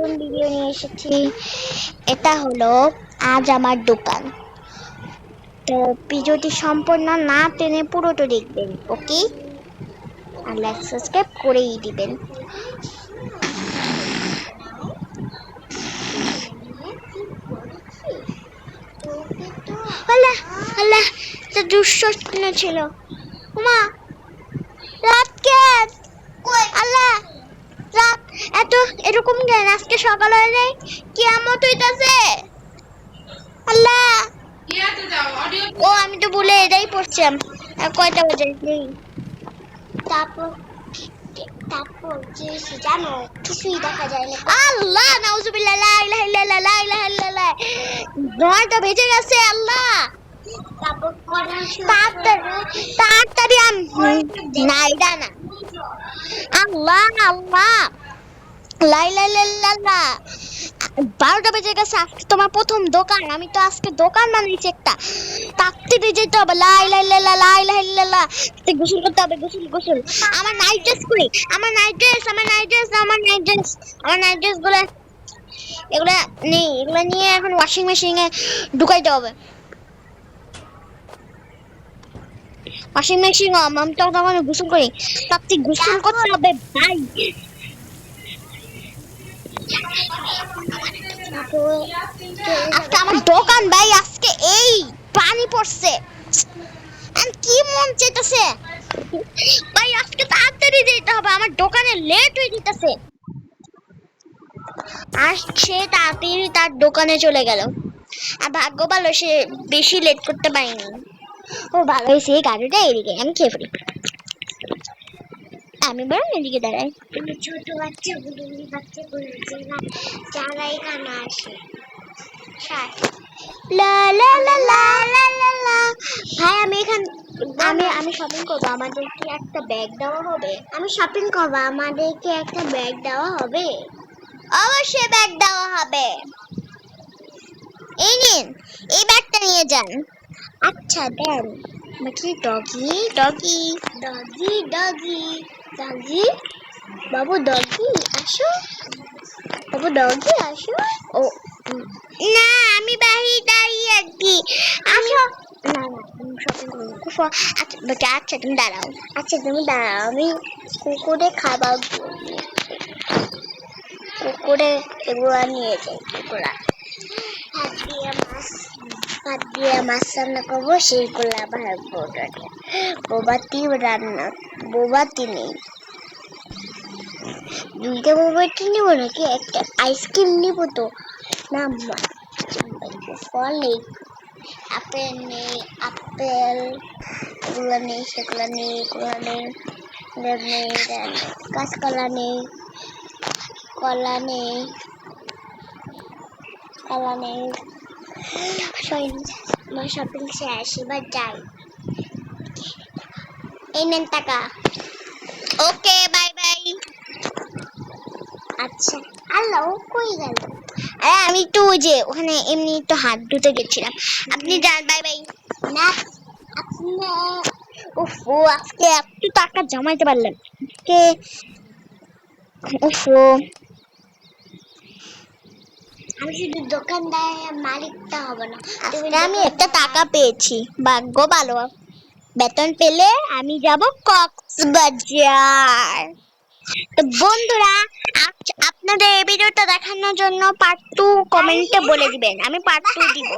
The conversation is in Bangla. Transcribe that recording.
নতুন ভিডিও নিয়ে এসেছি। এটা হলো আজ আমার দোকান। তো ভিডিওটি সম্পূর্ণ না টেনে পুরোটা দেখবেন, ওকে? আর লাইক সাবস্ক্রাইব করেই দিবেন। আল্লাহ আল্লাহ, এটা দুঃস্বপ্ন ছিল। মা, রাত কেন? আল্লাহ, রাত এত এরকম কেন? আজকে সকাল হয়ে যায়, কিয়ামত হইতাছে। আল্লাহ, ও আমি তো ভুলে এটাই পড়ছিলাম। কয়টা বাজে? তারপর তারপর যে জানো কিছুই দেখা যায় না। আল্লাহ, নাউজুবিল্লাহ, লা ইলাহা ইল্লাল্লাহ, লা ইলাহা ইল্লাল্লাহ। 9টা বেজে গেছে। আল্লাহ, তারপর তাড়াতাড়ি না, এটা না। আল্লাহ আল্লাহ, লা ইলাহা ইল্লাল্লাহ। 12টা বেজে গেছে। আজকে তোমার প্রথম দোকান, আমি তো আজকে দোকান বানিয়েছি একটা। তাড়াতাড়ি যেতে হবে। লা ইলাহা ইল্লাল্লাহ, লা ইলাহা ইল্লাল্লাহ। গোসল করতে হবে, গোসল গোসল। আমার নাইট ড্রেস কই? আমার নাইট ড্রেস, আমার নাইট ড্রেস, আমার নাইট ড্রেস, আমার নাইট ড্রেস গুলো এগুলা নেই। এগুলা নিয়ে এখন ওয়াশিং মেশিনে ঢুকাইতে হবে। ওয়াশিং মেশিন আমি তো তখন গোসল করি। তাড়াতাড়ি গোসল করতে হবে ভাই। আজকে আমার দোকান ভাই, আজকে এই পানি পড়ছে। আর কি মন চাইতেছে ভাই, আজকে তাড়াতাড়ি যেতে হবে, আমার দোকানে লেট হয়ে যেতেছে। আর সে তাড়াতাড়ি তার দোকানে চলে গেল। আর ভাগ্য ভালো, সে বেশি লেট করতে পারেনি। ও ভালো হয়েছে, এই গাড়িটা এদিকে আমি খেয়ে ফেলি। আমি বরং এদিকে দাঁড়াই। ছোট বাচ্চাগুলো যারা এখানে আসে লা লা লা লা লা লা লা। ভাই আমি আমি শপিং করবো, আমাদেরকে একটা ব্যাগ দেওয়া হবে? আমি শপিং করবো, আমাদেরকে একটা ব্যাগ দেওয়া হবে? অবশ্যই ব্যাগ দেওয়া হবে। এই নিন, এই ব্যাগটা নিয়ে যান। আচ্ছা দেন। কি doggy doggy doggy doggy doggy, বাবু ডগি আসো, বাবু ডগি আসো। ও না, আমি বাহির দাঁড়িয়ে আছি, আসো। না না, আমি শপিং করবো। আচ্ছা আচ্ছা, তুমি দাঁড়াও। আচ্ছা তুমি দাঁড়াও, আমি কুকুরে খাবার কুকুরে এগুলা নিয়ে যাই। কুকুরা ভাত দিয়ে মাছ রান্না করবো, সেইগুলা ভাববো। বোবাতি রান্না, বোবাতি নেই। দুইটা বোবাতি নিবো নাকি? একটা আইসক্রিম নিবো তো না। ফল নেই, আপেল নেই, আপেল এগুলো নেই, সেগুলো নেই, এগুলো নেই, নেই, কাঁচকলা নেই, কলা নেই, কলা নেই। আমার শপিং শেষ, এবার যাই। এই নেন টাকা। ওকে, বাই বাই। আচ্ছা, আল্লাহ কই গেল? আমি একটু ওই যে ওখানে এমনি একটু হাত ধুতে গেছিলাম। আপনি যান, বাই বাই। না আপনি, ওফো আজকে একটু টাকা জমাইতে পারলাম। কে ওফো, আমি শুধু দোকানদার মালিকটা হবে না, আমি একটা টাকা পেয়েছি, ভাগ্য ভালো। বেতন পেলে আমি যাব কক্সবাজার। তো বন্ধুরা, আপনাদের এই ভিডিওটা দেখানোর জন্য পার্ট 2 কমেন্টে বলে দিবেন, আমি পার্ট 2 দিব।